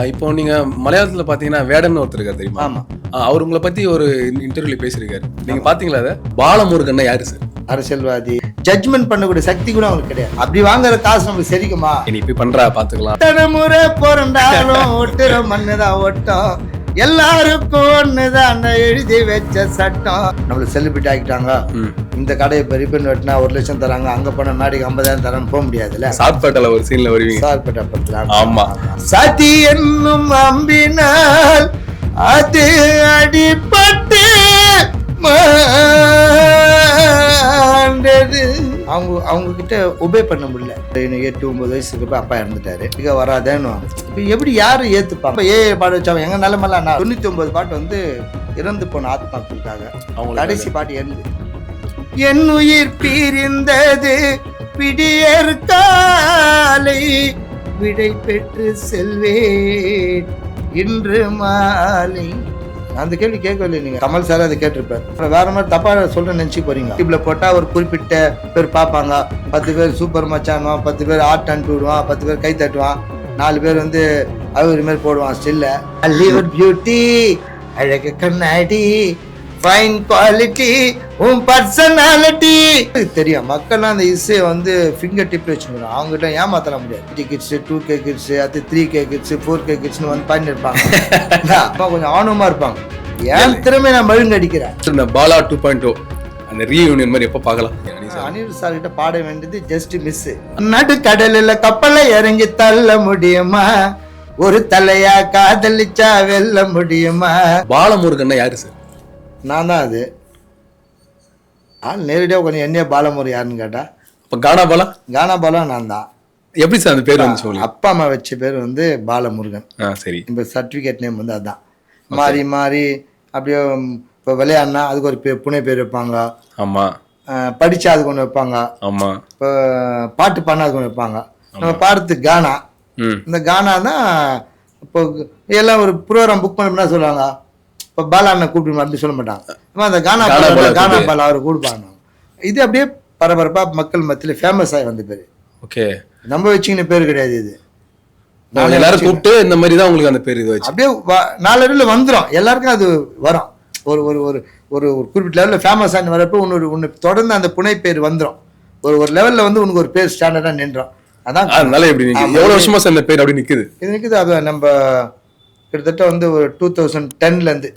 இப்போ நீங்க மலையாளத்துல பாத்தீங்கன்னா வேடன் ஒருத்தர் இருக்காரு தெரியுமா? ஆமா. அவர் உங்களை பத்தி ஒரு இன்டர்வியூல பேசியிருக்காரு. நீங்க பாத்தீங்களா அதை? பாலமுருகன்னா யாரு சார்? அரசியல்வாதி. ஜட்ஜ்மெண்ட் பண்ணக்கூடிய சக்தி கூட அவங்களுக்கு கிடையாது. அப்படி வாங்குற காசு நமக்கு சரிக்குமா? நீ இப்படி பண்றா பாத்துக்கலாம். தலைமுறை பிறந்தாலும் ஒட்டுற மண்ணுதான் ஓட்டம், எல்லாருக்கும் ஒண்ணுதான் எழுதி வச்ச சட்டம். நம்மள செலிபிரிட்டி ஆக்கிட்டாங்க. இந்த கடையை பெரிய வெட்டினா 1 லட்சம் தராங்க, அங்க போன மேடைக்கு 50,000 தரான்னு போக முடியாதுல்ல. சார்பேட்டால ஒரு சீன்ல வருவீங்க. சார்பேட்டா பத்தில. ஆமா. சதி என்னும் அம்பினால் அது அடிபட்டு அவங்க கிட்ட ஒபே பண்ண முடியல. 8-9 வயசுக்கு போய் அப்பா இறந்துட்டாரு. இங்க வராதேன்னு இப்ப எப்படி யாரும் ஏத்துப்பாங்க? பாடு வச்சாங்க எங்க நிலைமெல்லாம் 99 பாட்டு வந்து இறந்து போன ஆத்மாக்களுக்காக. கடைசி பாட்டு இறந்து என் உயிர் பிரிந்தது பிடியற் காலை விடை பெற்று செல்வேன் இன்று மாலை. அந்த கேள்வி கேட்கவில்லை. நீங்க கமல் சார் அதை கேட்டிருப்பார். வேற மாதிரி தப்பா சொல்ற நினைச்சு போறீங்க. யூடியூப்ல போட்டா ஒரு குறிப்பிட்ட பேர் பார்ப்பாங்க. 10 பேர் சூப்பர் மச்சானுவான், 10 பேர் ஆர்ட் அனுப்பி விடுவான், 10 பேர் கை தட்டுவான், 4 பேர் வந்து அவர் மாதிரி போடுவான் ஸ்டில்ல. ஹாலிவுட் பியூட்டி, அழகு கண்ணாடி, ஃபைன் குவாலிட்டி, உன் பர்சனாலிட்டி தெரியும். மக்கள்லாம் அந்த இசையை வந்து ஃபிங்கர் டிப்ல வச்சுக்கணும். அவங்ககிட்ட ஏமாத்தல முடியாது. 3 கிட்ஸ், 2K கிட்ஸ், அது 3K கிட்ஸ், 4K கிட்ஸ்னு வந்து பண்ணி இருப்பாங்க. கொஞ்சம் ஆணவமா இருப்பாங்க. ஏன் திறமை நான் மழுங்க அடிக்கிறேன். பாலா 2.0 அந்த ரீயூனியன் மாதிரி எப்ப பார்க்கலாம்? அனில் சார் கிட்ட பாட வேண்டியது ஜஸ்ட் மிஸ். நடுக்கடலில் கப்பலை இறங்கி தள்ள முடியுமா? ஒரு தலையா காதலிச்சா வெல்ல முடியுமா? பாலமுருகன்னா யாரு சார்? நான் தான் அது. நேரடியாக கொஞ்சம் என்னைய பாலமுருகன் யாருன்னு கேட்டா, இப்போ கானா பாலா நான் தான். எப்படி சார் அந்த பேர் வந்து? அப்பா அம்மா வச்ச பேர் வந்து பாலமுருகன். சரி. இப்போ சர்டிஃபிகேட் நேம் வந்து அதுதான். மாறி மாறி அப்படியே இப்போ விளையாடினா அதுக்கு ஒரு புனை பேர் வைப்பாங்க. ஆமா. படிச்சா அதுக்கு ஒன்று வைப்பாங்க. ஆமா. இப்போ பாட்டு பாடினா அதுக்கு ஒன்று வைப்பாங்க. நம்ம பாடுறதுக்கு கானா. இந்த கானா தான் இப்போ எல்லாம் ஒரு ப்ரோக்ராம் புக் பண்ண சொல்லுவாங்க. இப்போ பாலா அண்ணன் கூப்பிட்டு அப்படி சொல்ல மாட்டாங்க. அந்த கானா பாலா அவரை கூப்பிடுப்பாங்க. இது அப்படியே பரபரப்பா மக்கள் மத்தியில் ஃபேமஸ் ஆகி வந்த பேர். ஓகே. நம்ம வச்சுக்கின பேர் கிடையாது இது. எல்லாரும் கூப்பிட்டு இந்த மாதிரி தான் உங்களுக்கு அந்த பேர் இது வச்சு அப்படியே நாளடைவில் வந்துடும். எல்லாருக்கும் அது வரும். ஒரு ஒரு ஒரு ஒரு குறிப்பிட்ட லெவலில் ஃபேமஸ் ஆகி வரப்போ ஒன்று தொடர்ந்து அந்த புனை பேர் வந்துடும். ஒரு லெவலில் வந்து உனக்கு ஒரு பேர் ஸ்டாண்டர்டாக நின்றோம். அதான் அதனால எப்படி எவ்வளோ வருஷமா சார் இந்த பேர் அப்படி நிற்குது? இது நிற்குது. அது நம்ம கிட்டத்தட்ட வந்து ஒரு 2010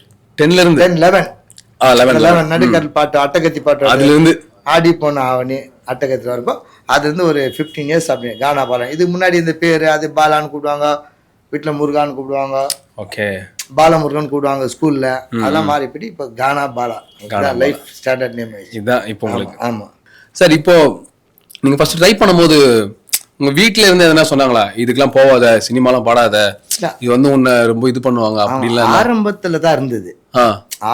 நடுக்கல் பாட்டு, அட்டகத்தி பாட்டு, அதுல இருந்து ஆடி போன ஆவணி அட்டகத்துல இருக்கும். அது இருந்து ஒரு 15 இயர்ஸ் அப்படி கானா பாலா. இதுக்கு முன்னாடி இந்த பேரு அது பாலான்னு கூப்பிடுவாங்க, வீட்டுல முருகான்னு கூப்பிடுவாங்க, ஓகே, பாலமுருகன் கூப்பிடுவாங்க ஸ்கூல்ல. அதெல்லாம் மாறிப்படி இப்போ கானா பாலா லைஃப் ஸ்டாண்டர்ட் நேம் இதுதான் இப்போ உங்களுக்கு. ஆமா சார். இப்போ நீங்க ஃபர்ஸ்ட் ட்ரை பண்ணும்போது உங்க வீட்டுல இருந்து எதனா சொன்னாங்களா? இதுக்கெல்லாம் போவாத, சினிமாலாம் பாடாத, இது வந்து உன்னை ரொம்ப இது பண்ணுவாங்க அப்படி இல்ல? ஆரம்பத்துல தான் இருந்தது.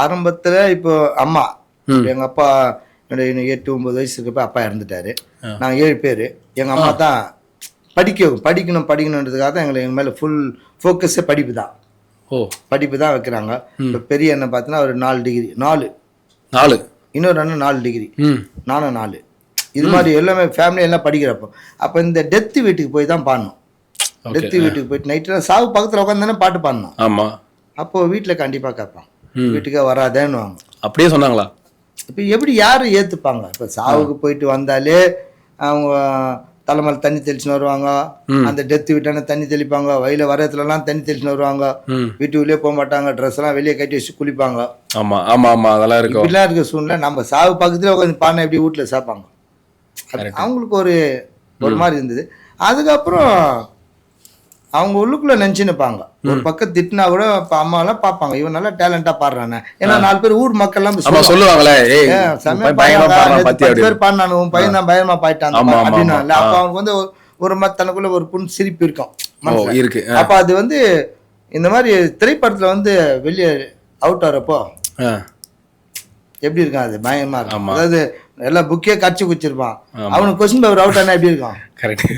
ஆரம்பத்துல இப்போ அம்மா, எங்க அப்பா 8-9 வயசு இருக்கப்ப அப்பா இறந்துட்டாரு. நாங்க 7 பேரு. எங்க அம்மா தான் படிக்கணுன்றதுக்காக தான் எங்க மேல ஃபுல் ஃபோக்கஸே படிப்பு தான். படிப்பு தான் வைக்கிறாங்க. இப்போ பெரிய என்ன பார்த்தீங்கன்னா ஒரு 4 டிகிரி, 4 இன்னொரு அண்ணன் 4 டிகிரி, நானும் 4. இது மாதிரி எல்லாமே ஃபேமிலி எல்லாம் படிக்கிறப்போ அப்போ இந்த டெத்து வீட்டுக்கு போய் தான் பாடணும். டெத்து வீட்டுக்கு போயிட்டு நைட்டு சாவு பக்கத்தில் உட்காந்து பாட்டு பாடணும். ஆமாம். அப்போ வீட்டில் கண்டிப்பாக கேட்பான், வீட்டுக்கே வராதேன்னு வாங்க. அப்படியே சொன்னாங்களா? இப்போ எப்படி யாரும் ஏற்றுப்பாங்க? இப்போ சாவுக்கு போயிட்டு வந்தாலே அவங்க தலைமையில் தண்ணி தெளிச்சுன்னு வருவாங்க. அந்த டெத்து வீட்டான தண்ணி தெளிப்பாங்க. வயல வரத்துலலாம் தண்ணி தெளிச்சுன்னு வருவாங்க. வீட்டுக்குள்ளேயே போக மாட்டாங்க. ட்ரெஸ் எல்லாம் வெளியே கட்டி வச்சு குளிப்பாங்க. ஆமா ஆமா ஆமா அதெல்லாம் இருக்கும். இப்படிலாம் இருக்க சூழ்நிலை நம்ம சாவு பக்கத்துல உட்காந்து பானை எப்படி வீட்டில் சாப்பாங்க. அவங்களுக்கு ஒரு மாதிரி இருந்தது. அதுக்கப்புறம் அவங்க உள்ளுக்குள்ள நினைச்சுன்னுப்பாங்க. ஒரு பக்கம் திட்டினா கூட அம்மா எல்லாம் பார்ப்பாங்க, இவன் நல்லா டேலண்டா பாடுறானே. ஏன்னா 4 பேர் ஊர் மக்கள் எல்லாம் சொல்லுவாங்களே, 10 பேர் பாடினானு உன் பையன் தான் பயமா பாயிட்டான் அப்படின்னா. அப்ப அவனுக்கு வந்து ஒரு தனக்குள்ள ஒரு புண் சிரிப்பு இருக்கும் இருக்கு. அப்ப அது வந்து இந்த மாதிரி திரைப்படத்துல வந்து வெளியே அவுட் ஆகிறப்போ எப்படி இருக்கும்? அது பயமா இருக்கும். அதாவது எல்லாம் புக்கே கடிச்சு குச்சிருப்பான். அவனுக்கு கொஸ்டின் பேப்பர் அவுட் ஆனா எப்படி இருக்கும்? கரெக்ட்.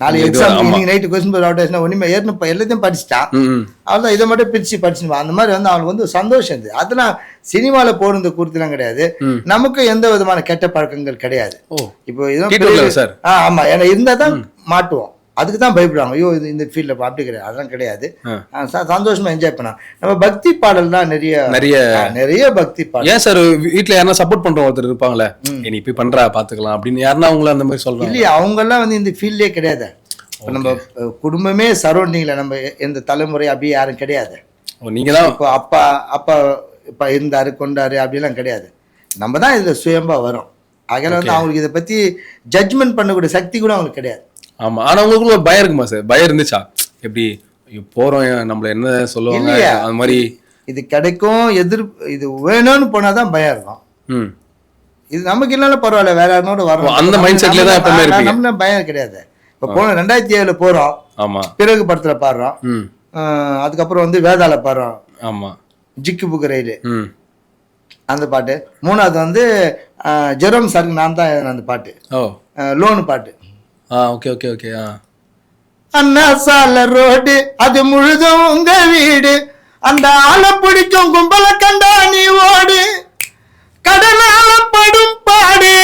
நாளைக்கு எக்ஸாம் இன்னைக்கு நைட்டு கொஸ்டின் பேப்பர் அவுட் ஆச்சுன்னா ஒன்றுமே ஏற்கனவே எல்லாத்தையும் படிச்சுட்டான். அவன் இதை மட்டும் பிரிச்சு படிச்சுப்பான். அந்த மாதிரி வந்து அவனுக்கு வந்து சந்தோஷம் இருந்தது. அதெல்லாம் சினிமாவில் போறது குறித்துலாம் கிடையாது. நமக்கு எந்த விதமான கெட்ட பழக்கங்கள் கிடையாது. இப்போ இதெல்லாம் ஆமா, ஏன்னா இருந்தா தான் மாட்டுவோம். அதுக்கு தான் பயப்படுவாங்க. ஐயோ இது இந்த ஃபீல்டில் அப்படி கிடையாது, அதெல்லாம் கிடையாது. சந்தோஷமா என்ஜாய் பண்ணலாம். நம்ம பக்தி பாடல் தான் நிறைய பக்தி பாடல். ஏன் சார் வீட்டில் யாரா சப்போர்ட் பண்ற ஒருத்தர் இருப்பாங்களே, நீ இப்படி பண்றா பாத்துக்கலாம் அப்படின்னு யாருன்னா அவங்கள அந்த மாதிரி சொல்றாங்க? இல்லையா, அவங்கெல்லாம் வந்து இந்த ஃபீல்டே கிடையாது. இப்போ நம்ம குடும்பமே சரௌண்டிங்கில் நம்ம எந்த தலைமுறை அப்படி யாரும் கிடையாது. நீங்க தான் இப்போ அப்பா இருந்தாரு கொண்டாரு அப்படிலாம் கிடையாது. நம்ம தான் இதில் சுயம்பா வரோம். ஆகையில வந்து அவங்களுக்கு இதை பற்றி ஜட்ஜ்மெண்ட் பண்ணக்கூடிய சக்தி கூட அவங்களுக்கு கிடையாது. ஆமா, ஆனா உங்களுக்கு ஒரு பயம் இருக்குமா சார்? பயம் இருந்துச்சா? எப்படி போறோம், நம்மள என்ன சொல்லுவாங்க அந்த மாதிரி? இது கிடைக்கும் இது வேணும்னு போனாதான் பயம் இருக்கும். இது நமக்கு இல்லைன்னா பரவாயில்ல, வேற யாரோட வரோம் அந்த மைண்ட் செட்ல தான் எப்பவுமே இருப்பீங்க. நம்ம பயம் கிடையாது. இப்போ போன 2007 போறோம். ஆமா. பிறகு படத்துல பாடுறோம். அதுக்கப்புறம் வந்து வேதாள பாடுறோம். ஆமா. ஜிக்கு புக்கு ரயிலு அந்த பாட்டு. மூணாவது வந்து ஜெரோம் சாருக்கு நான் தான் அந்த பாட்டு, லோனு பாட்டு. Okay okay okay. அண்ணா சால ரோடு அது முழுதும் உங்க வீடு, அந்த ஆளை பிடிக்கும் கும்பல கண்டா நீ ஓடு, கடனால படும் பாடு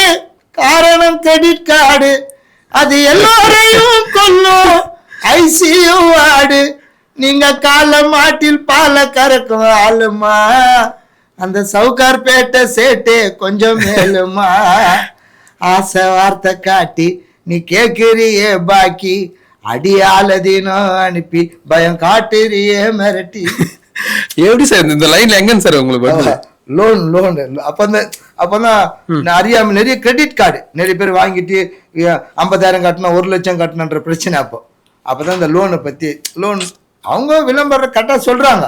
காரணம் கிரெடிட் கார்டு, அது எல்லோரையும் கொல்லும் ஐசியூ வார்டு, நீங்க கால மாட்டில் பால கறக்கும் ஆளுமா, அந்த சவுகார் பேட்டை சேட்டு கொஞ்சம் மேலுமா, ஆசை வார்த்தை காட்டி நீ கேக்குறியே பாக்கி, அடியாலதீனம் அனுப்பி பயம் காட்டுறியே மிரட்டி. எப்படி சார் இந்த லைன்ல எங்கன்னு சார் உங்களுக்கு லோன்? அப்பதான் அறியாம நிறைய கிரெடிட் கார்டு நிறைய பேர் வாங்கிட்டு 50,000 கட்டணும் 1 லட்சம் கட்டணுன்ற பிரச்சனை. அப்பதான் இந்த லோனை பத்தி அவங்க விளம்பரம் கரெக்டா சொல்றாங்க.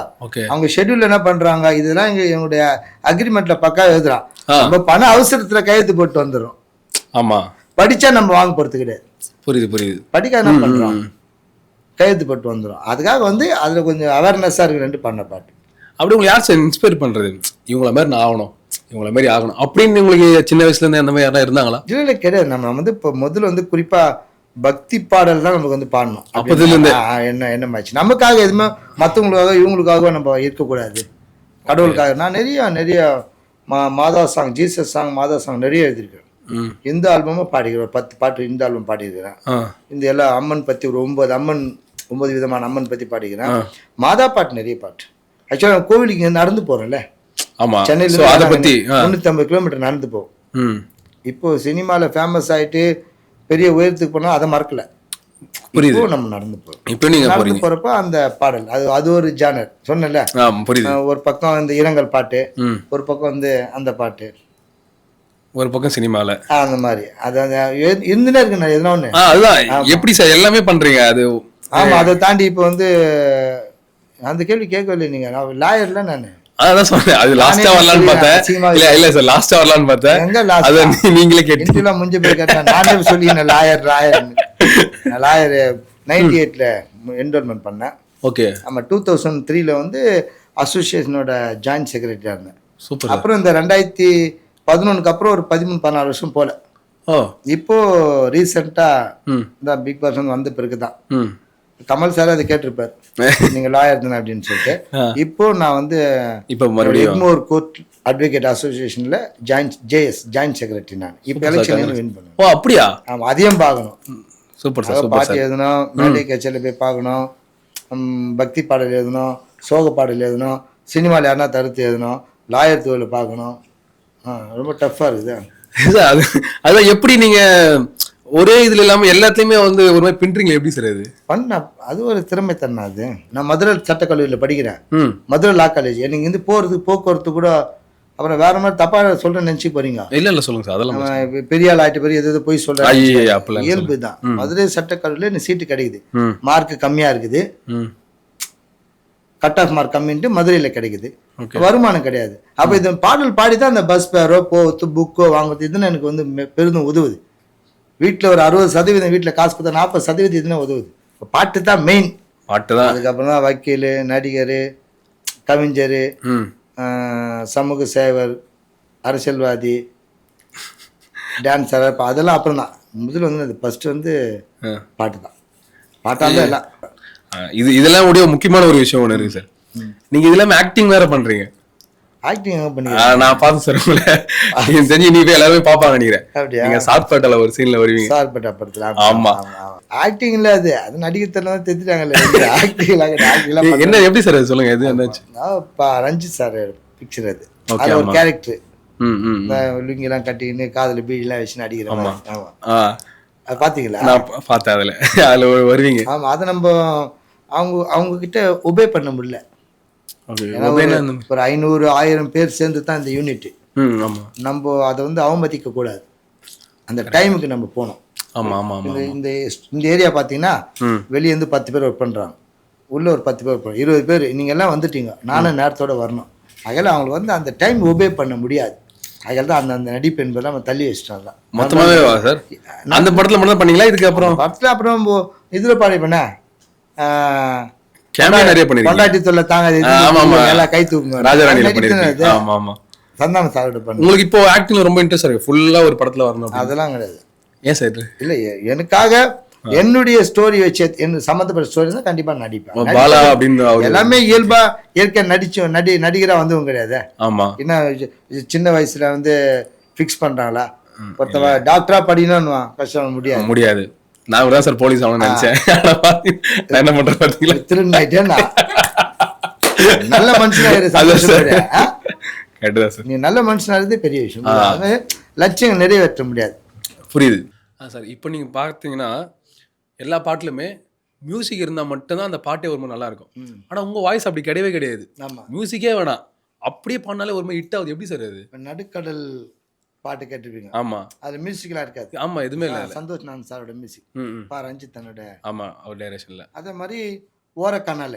அவங்க ஷெட்யூல் என்ன பண்றாங்க, இதெல்லாம் எங்களுடைய அக்ரிமெண்ட்ல பக்கா எழுதுறான். நம்ம பண அவசரத்துல கையெழுத்து போட்டு வந்துடும். ஆமா, படிச்சா நம்ம வாங்க போறது கிடையாது. புரியுது. படிக்க என்ன பண்றோம், கையெழுத்து போட்டு வந்துடும். அதுக்காக வந்து அதுல கொஞ்சம் அவேர்னஸா இருக்கு பண்ண பாட்டு. அப்படி உங்களுக்கு யார் சார் இன்ஸ்பயர் பண்றது, இவங்கள மாதிரி நான் ஆகணும், இவங்கள மாதிரி ஆகணும் அப்படின்னு உங்களுக்கு சின்ன வயசுல இருந்து அந்த மாதிரி யாரா இருந்தாங்களா? இல்லை கிடையாது. நம்ம வந்து இப்போ முதல்ல வந்து குறிப்பா பக்தி பாடல் தான் நமக்கு வந்து பாடணும். என்னமாச்சு நமக்காக எதுவுமே மற்றவங்களுக்காக இவங்களுக்காக நம்ம இருக்கக்கூடாது. கடவுளுக்காக நான் நிறைய மாதா சாங், ஜீசஸ் சாங், மாதா சாங் நிறைய எழுதியிருக்கேன். இந்த ஆல்பமும் பாடிக்கிறேன், 10 பாட்டு இந்த ஆல்பம் பாடியிருக்கிறேன். இந்த எல்லா அம்மன் பத்தி ஒரு 9 விதமான அம்மன் பத்தி பாடிக்கிறேன். மாதா பாட்டு நிறைய பாட்டு. ஆக்சுவலா கோவிலுக்கு நடந்து போறேன்ல, சென்னையில 350 கிலோமீட்டர் நடந்து போவோம். இப்போ சினிமால ஃபேமஸ் ஆயிட்டு பெரிய உயரத்துக்கு போனா அதை மறக்கல. இப்போ நம்ம நடந்து போறப்ப அந்த பாடல் அது ஒரு ஜானர் சொன்னல. ஒரு பக்கம் இந்த இரங்கல் பாட்டு, ஒரு பக்கம் வந்து அந்த பாட்டு, ஒரு பக்கம் சினிமால அந்த மாதிரி அது இருந்துட்டே இருக்கு. எதுனா ஒண்ணு அதுதான் எப்படி சார் எல்லாமே பண்றீங்க அது. ஆமா, அதை தாண்டி இப்போ வந்து அந்த கேள்வி கேட்கவில்லை நீங்க. நான் லாயர்ல நானு அதான் சொன்னேன், அது லாஸ்டா வரலான்னு பார்த்தேன். இல்ல சார் லாஸ்டா வரலான்னு பார்த்தேன். எங்க லாஸ்ட் நீங்களே கேட்டீங்களா? முடிஞ்ச போய் கேட்டேன். நானே சொல்லினேன் லாயர். நான் லாயர் 98ல என்ரோல்மெண்ட் பண்ணேன். ஓகே. ஆமா, 2003ல வந்து அசோசியேஷனோட ஜாயின்ட் செக்ரட்டரியா இருந்தேன். சூப்பர். அப்புறம் இந்த 2011க்கு அப்புறம் ஒரு 13-14 வருஷம் போல. இப்போ ரீசெண்டா இந்த பிக் பாஸ் வந்த பிறகுதான் கமல் சார் அதை கேட்டிருப்பாரு, நீங்க லாயர் தானே அப்படின்னு சொல்லிட்டு. இப்போ நான் வந்து எக்மோர் கோர்ட் அட்வொகேட் அசோசியேஷன்ல ஜாயின்ட் செக்ரட்டரி. நான் இப்போ எலெக்ஷன் வின் பண்ணுவேன். ஓ அப்படியா? ஆமா, அதையும் பார்க்கணும். Super sir. பாட்டு எழுதணும், மேடை கச்சேரியில் போய் பார்க்கணும், பக்தி பாடல் எழுதணும், சோக பாடல் எழுதணும், சினிமாவில் யாருன்னா தடுத்து எழுதணும், லாயர் தொழிலை பார்க்கணும். ரொம்ப டஃப்பாக இருக்குது. அதான் எப்படி நீங்க ஒரே இதுல இல்லாம எல்லாத்தையுமே வந்து ஒரு மாதிரி பின்றீங்க, எப்படி சார் அது பண்ண? அது ஒரு திறமை தண்ணா. அது நான் மதுரை சட்டக்கல்லூரியில் படிக்கிறேன், மதுரை லா காலேஜ். எனக்கு இருந்து போக்குவரத்து கூட அப்புறம் வேற மாதிரி தப்பா சொல்றேன்னு நினைச்சு போறீங்க. இல்ல சொல்லுங்க சார். அதெல்லாம் பெரிய ஆள் ஆயிட்டு பெரிய எது போய் சொல்றேன், இயல்பு தான். மதுரை சட்டக்கல்லூரியில் எனக்கு சீட்டு கிடைக்குது, மார்க் கம்மியா இருக்குது, கட் ஆஃப் மார்க் கம்மின்ட்டு மதுரையில் கிடைக்குது, வருமானம் கிடையாது. அப்போ இது பாடல் பாடி தான் அந்த பஸ் பேரோ புக்கோ வாங்குறது இதுன்னு எனக்கு வந்து பெரிதும் உதவுது. வீட்டில் ஒரு 60% வீட்டில் காசு கொடுத்தா 40% இதுன்னு உதவுது. பாட்டு தான் மெயின். பாட்டு தான். அதுக்கப்புறம் தான் வக்கீல், நடிகர், கவிஞர், சமூக சேவர், அரசியல்வாதி, டான்ஸர், அதெல்லாம் அப்புறம் தான். முதல்ல வந்து ஃபர்ஸ்ட் வந்து பாட்டு தான். பாட்டாக தான் எல்லாம். இதெல்லாம் உடைய முக்கியமான ஒரு விஷயம் ஒன்று இருக்கு சார். நீங்க இதெல்லாம் ஆக்டிங் வேற பண்றீங்க. ஆக்டிங் எங்க பண்ணிக்கிறேன் நான் பார்த்து சார் உங்களை எனக்கு தெரிஞ்சு நீ போய் எல்லாருமே பாப்பாங்க நினைக்கிறேன். அப்படியா? நீங்க சாத்பேட்டால ஒரு சீன்ல வருவீங்க. சார்பட்டா படத்துல ஆமா. ஆக்டிங்ல அது நடிகத்தெல்லாம் தெரிஞ்சுட்டாங்கல்ல. ஆக்டிங் என்ன எப்படி சார் அது சொல்லுங்க, எது என்னாச்சு? ரஞ்சித் சார் பிக்சர் அது. Okay, அது ஒரு ஆமா. கேரக்டர் ம். லுங்கி எல்லாம் கட்டிக்கின்னு காதுல பீடிலாம் வச்சு நடிக்கிற ஆமா. மாதிரி. ஆமா, ஆ அது பாத்தீங்களா? நான் பார்த்தேன் அதுல வருவீங்க. ஆமா, அதை நம்ம அவங்க கிட்ட ஒபே பண்ண முடியல. ஏன்னா ஒரு 500-1000 பேர் சேர்ந்து தான் இந்த யூனிட். ஆமா. நம்ம அதை வந்து அவமதிக்க கூடாது. அந்த டைமுக்கு நம்ம போனோம். ஆமா ஆமா ஆமா. இந்த ஏரியா பாத்தீங்கன்னா வெளியே இருந்து 10 பேர் ஒர்க் பண்றாங்க, உள்ள ஒரு 10 பேர் 20 பேர். நீங்க எல்லாம் வந்துட்டீங்க, நானும் நேரத்தோட வரணும். அதனால அவங்களுக்கு வந்து அந்த டைம் ஒபே பண்ண முடியாது. அதனால தான் அந்த நடிப்பு என்பதை நம்ம தள்ளி வச்சிட்டோம். மொத்தமாவே சார் அந்த படத்துல மட்டும் தான் பண்ணீங்களா? இதுக்கு அப்புறம் படத்துல அப்புறம் இதுல பாடி பண்ண கேமரா நிறைய பண்ணிருக்கீங்க. கொண்டாட்டி தொல்லை தாங்க ஆமா ஆமா. எல்லாம் கை தூக்குங்க. ராஜராணியில பண்ணிருக்கீங்க. ஆமா ஆமா. சந்தான சாரோட பண்ண. உங்களுக்கு இப்போ ஆக்டிங்ல ரொம்ப இன்ட்ரெஸ்ட் இருக்கு, ஃபுல்லா ஒரு படத்துல வரணும்? அதெல்லாம் கிடையாது. ஏன் சார்? இல்ல, எனக்காக என்னுடைய ஸ்டோரி வச்சு என்ன சம்மந்தப்பட்ட ஸ்டோரி தான் கண்டிப்பா நடிப்பேன். பாலா அப்படின்னு எல்லாமே இயல்பா இயற்கை நடிகரா வந்தவங்க கிடையாது. ஆமா. என்ன சின்ன வயசுல வந்து பிக்ஸ் பண்றாங்களா? ஒருத்தவ டாக்டரா படிக்கணும்னு கஷ்டம் முடியாது. நான் தான் சார் போலீஸ் ஆகணும்னு நினைச்சேன். நான் என்ன பண்றேன் பாத்தீங்களா? திருநாயிட்டேன். நல்ல மனுஷனா நீ நல்ல மனுஷனா இருந்தே பெரிய விஷயம். லட்சியம் நிறைவேற்ற முடியாது. புரியுது சார். இப்போ நீங்க பாத்தீங்கன்னா எல்லா பாட்டுலுமே மியூசிக் இருந்தா மட்டும்தான் அந்த பாட்டே ஒரு நல்லா இருக்கும். ஆனா உங்க வாய்ஸ் அப்படி கிடையவே கிடையாது. மியூசிக்கே வேணாம், அப்படியே பண்ணாலே ஒரு ஹிட் ஆகுது. எப்படி சார் அது? நடுக்கடல் பாட்டு கேட்டிருப்பீங்க. ஆமா. அது மியூசிக்லாம் இருக்காது. ஆமா, எதுவுமே இல்ல. சந்தோஷ் நான் சாரோட மியூசிக், ரஞ்சித் தன்னோட. ஆமா, அவர் டைரக்ஷன்ல. அதே மாதிரி ஓரக்கனால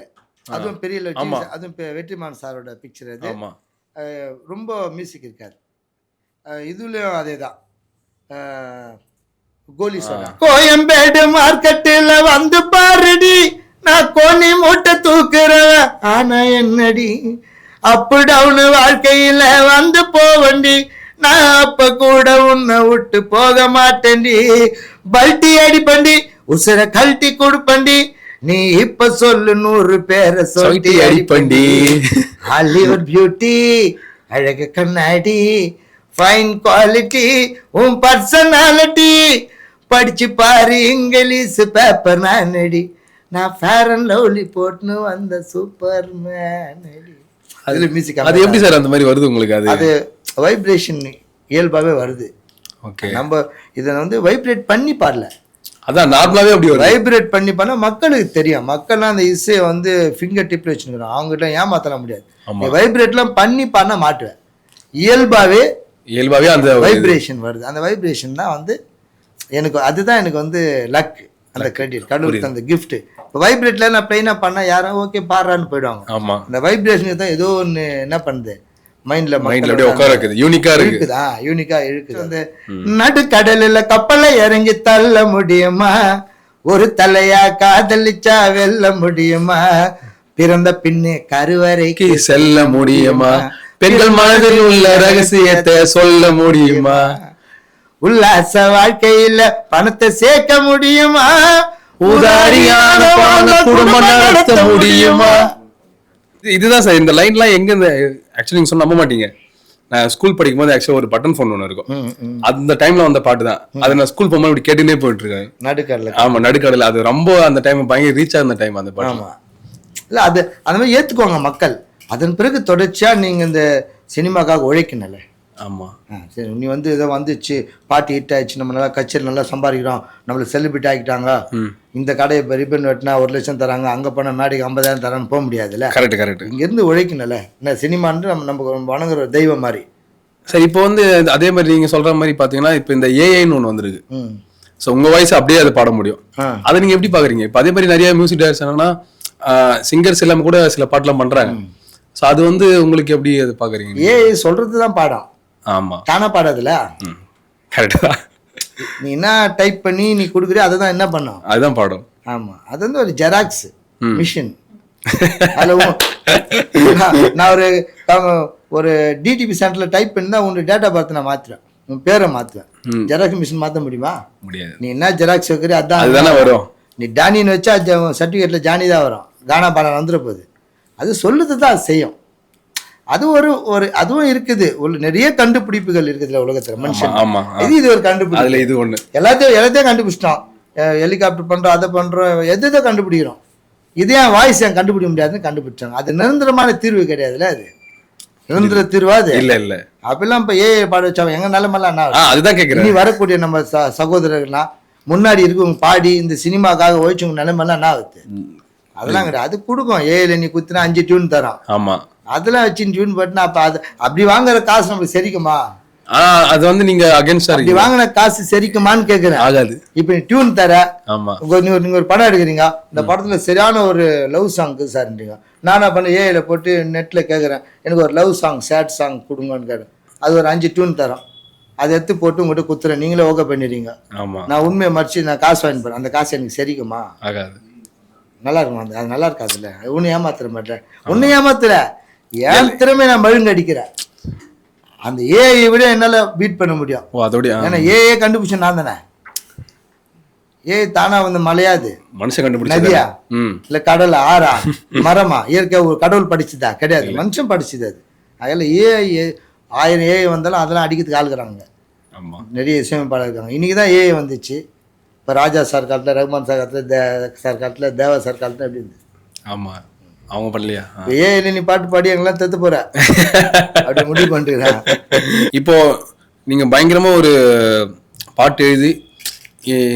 அதுவும் பெரிய அதுவும் வெற்றிமாறன் சாரோட பிக்சர் அது. ஆமா. ரொம்ப மியூசிக் இருக்காது. இதுலயும் அதேதான். கோலி சோடா கோயம்பேடு மார்க்கெட்டில் வந்து பாருடி, நான் கோணி மூட்டை தூக்குறவன் ஆனா என்னடி, அப்பு டவுனு வாழ்க்கையில வந்து போவண்டி, நான் அப்ப கூட உன்னை விட்டு போக மாட்டேன்டி, பல்ட்டி அடிப்பண்டி உசுர கழட்டி கொடுப்பண்டி, நீ இப்ப சொல்லு 100 பேரை சொல்லி அடிப்பண்டி, ஹாலிவுட் பியூட்டி அழகு கண்ணாடி, ஃபைன் குவாலிட்டி உன் பர்சனாலிட்டி, படிச்சு பாரு இங்கிலீஷ் பேப்பர் நானடி, நான் ஃபேர் அண்ட் லவ்லி போட்டுன்னு வந்த சூப்பர் மேனடி. அதுல மியூசிக் அது எப்படி சார் அந்த மாதிரி வருது உங்களுக்கு? அது வைப்ரேஷன் இயல்பாவே வருது. ஓகே. நம்ம இதை வந்து வைப்ரேட் பண்ணி பாடல, அதான் நார்மலாவே அப்படி வருது. வைப்ரேட் பண்ணி பண்ணா மக்களுக்கு தெரியும். மக்கள்லாம் அந்த இசையை வந்து ஃபிங்கர் டிப்ல வச்சுருக்கிறோம், அவங்ககிட்ட ஏமாத்தலாம் முடியாது. வைப்ரேட்லாம் பண்ணி பண்ண மாட்டுவேன். இயல்பாவே அந்த வைப்ரேஷன் வருது. அந்த வைப்ரேஷன் தான் வந்து எனக்கு, அதுதான் எனக்கு வந்து லக், அந்த கிரெடிட், கடவுளுக்கு அந்த கிஃப்ட். இப்போ வைப்ரேட்ல நான் பிளைனா பண்ணா யாரும் ஓகே பாடுறான்னு போயிடுவாங்க. ஆமா. இந்த வைப்ரேஷன் தான் ஏதோ ஒன்று என்ன பண்ணுது, மைண்ட்ல உட்கார இருக்குது, யூனிக்கா இருக்குதா, யூனிக்கா இருக்குது. அந்த நடுக்கடலில் கப்பலை இறங்கி தள்ள முடியுமா, ஒரு தலையா காதலிச்சா வெல்ல முடியுமா, பிறந்த பின்னே கருவறைக்கு செல்ல முடியுமா, பெண்கள் மனதில் உள்ள ரகசியத்தை சொல்ல முடியுமா, உல்லாச வாழ்க்கையில பணத்தை சேர்க்க முடியுமா, உதாரியான குடும்பம் நடத்த முடியுமா. இதுதான் சார் இந்த லைன்லாம் எங்க இந்த ஆக்சுவலி நீங்க சொன்ன நம்ப மாட்டீங்க. நான் ஸ்கூல் படிக்கும் போது ஆக்சுவலா ஒரு பட்டன் ஃபோன் ஒன்று இருக்கும், அந்த டைம்ல வந்த பாட்டு தான். அதை நான் ஸ்கூல் போகும்போது இப்படி கேட்டுனே போயிட்டு இருக்கேன். நடுக்கடல. ஆமா, நடுக்கடல. அது ரொம்ப அந்த டைம் பயங்கர ரீச் ஆன டைம் அந்த பாட்டு. ஆமா. இல்ல அது அந்த மாதிரி ஏத்துக்குவாங்க மக்கள். அதன் பிறகு தொடர்ச்சியா நீங்க இந்த சினிமாக்காக உழைக்கணும்ல. ஆமா. சரி, நீ வந்து ஏதோ வந்துச்சு, பாட்டு ஹிட் ஆயிடுச்சு, நம்ம நல்லா கச்சேரி நல்லா சம்பாதிக்கிறோம், நம்மள செலிபிரிட்டி ஆகிட்டாங்க, இந்த கடையை இப்போ ரிப்பன் வெட்டினா 1 லட்சம் தராங்க, அங்கே போனால் மேடைக்கு 50,000 தரான்னு போக முடியாதுல்ல. கரெக்ட். இங்கேருந்து உழைக்கணும்ல. என்ன சினிமான்னு நம்ம வணங்குற தெய்வம் மாதிரி. சரி, இப்போ வந்து அதே மாதிரி நீங்கள் சொல்கிற மாதிரி பார்த்தீங்கன்னா இப்போ இந்த ஏஐன்னு ஒன்று வந்துருக்கு. ஸோ உங்கள் வாய்ஸ் அப்படியே அதை பாட முடியும். அதை நீங்கள் எப்படி பார்க்குறீங்க? இப்போ அதே மாதிரி நிறைய மியூசிக் டைரக்டர்ஸ் என்னன்னா சிங்கர்ஸ் எல்லாமே கூட சில பாட்டெலாம் பண்ணுறாங்க. ஸோ அது வந்து உங்களுக்கு எப்படி அதை பார்க்குறீங்க? ஏஐ சொல்கிறது தான் பாடம். ஆமா, தானா பாடாதுல. கரெக்டா. நீ என்ன டைப் பண்ணி நீ கொடுக்குறியோ அதை தான் என்ன பண்ணும், அதுதான் பாடும். ஆமா, அது வந்து ஒரு ஜெராக்ஸ் மிஷின். நான் ஒரு டிடிபி சென்டர்ல டைப் பண்ணி தான் உன்னோட டேட்டா பார்த்து நான் மாத்துறேன், உன் பேரை மாத்துவேன். ஜெராக்ஸ் மிஷின் மாற்ற முடியுமா? முடியாது. நீ என்ன ஜெராக்ஸ் வைக்கிறியோ அதான் வரும். நீ டானின்னு வச்சா சர்டிஃபிகேட்ல ஜானி தான் வரும், கானா பாடம் வந்துட போகுது. அது சொல்லுது தான் அது செய்யும். அது அதுவும் இருக்குது. நிறைய கண்டுபிடிப்புகள் இருக்குதுல உலகத்துல மனுஷன். ஆமா இது ஒரு கண்டுபிடிப்பு. அதுல இது ஒண்ணு. எல்லாத்தையும் கண்டுபிடிச்சிட்டோம். ஹெலிகாப்டர் பண்றோம், அதை பண்றோம், எதை கண்டுபிடிக்கிறோம். இது ஏன் வாய்ஸ் ஏன் கண்டுபிடிக்க முடியாதுன்னு கண்டுபிடிச்சாங்க. அது நிரந்தரமான தீர்வு கிடையாதுல்ல. அது நிரந்தர தீர்வா? அது இல்ல. அப்பெல்லாம் இப்ப ஏஐ பாட வச்சாங்க. எங்க நிலைமெல்லாம் அதுதான் கேக்குறேன். இனி வரக்கூடிய நம்ம சகோதரர்கள்லாம் முன்னாடி இருக்கவங்க பாடி இந்த சினிமாக்காக ஓய்ச்சவங்க நிலைமெல்லாம் என்ன ஆகுது? அதெல்லாம் கிடையாது. அது கொடுக்கும். ஏஐல நீ குத்துனா 5 டியூன் தரோம். ஆமா, அதெல்லாம் வச்சு டியூன் பண்ணினா அப்ப அது அப்படி வாங்குற காசு நமக்கு சரிக்குமா? அது வந்து நீங்க அகைன்ஸ்டா அப்படி வாங்கின காசு சரிக்குமான்னு கேக்குறேன். ஆகாது. இப்ப நீ டியூன் தர, ஆமா, நீங்க ஒரு படம் எடுக்கிறீங்க, இந்த படத்துல சரியான ஒரு லவ் சாங் சார்ன்றீங்க. நானா பண்ண ஏஐல போட்டு நெட்ல கேக்குறேன், எனக்கு ஒரு லவ் சாங் சேட் சாங் கொடுங்கன்னு கேட்குறேன். அது ஒரு 5 டியூன் தரோம். அதை எடுத்து போட்டு உங்கள்கிட்ட குத்துறேன், நீங்களே ஓகே பண்ணிடுறீங்க. ஆமா, நான் உண்மையை மறைச்சு நான் காசு வாங்கி போறேன். அந்த காசு எனக்கு சரிக்குமா? ஆகாது. நல்லா இருக்குமா? அது நல்லா இருக்காதுல்ல. உன்னை ஏமாத்துற மாட்டேன். உன்னை ஏமாத்துற என் திறமை நான் மழுங்க அடிக்கிறேன். அந்த ஏஐ விட என்னால பீட் பண்ண முடியும். ஏன்னா ஏஐ கண்டுபிடிச்ச நான் தானே. ஏஐ தானா வந்து மலையாது, மனுஷன் கண்டுபிடிச்ச நதியா இல்ல கடல் ஆறா மரமா இயற்கை ஒரு கடவுள் படிச்சுதா? கிடையாது, மனுஷன் படிச்சுது. அது அதில் ஏஐ 1000 ஏஐ வந்தாலும் அதெல்லாம் அடிக்கிறதுக்கு ஆளுக்குறாங்க. நிறைய இசையமைப்பாளர் இருக்காங்க. இன்னைக்குதான் ஏஐ வந்துச்சு. இப்போ ராஜா சார் காலத்தில், ரகுமான் சார் காலத்தில், சார் காலத்தில், தேவா சார் காலத்தில் எப்படி இருந்தது? ஆமா, அவங்க பண்ணலையா? ஏஐல நீ பாட்டு பாடி எங்கெல்லாம் தெத்து போற அப்படி முடிவு பண்ணிட்டுறேன். இப்போ நீங்க பயங்கரமா ஒரு பாட்டு எழுதி,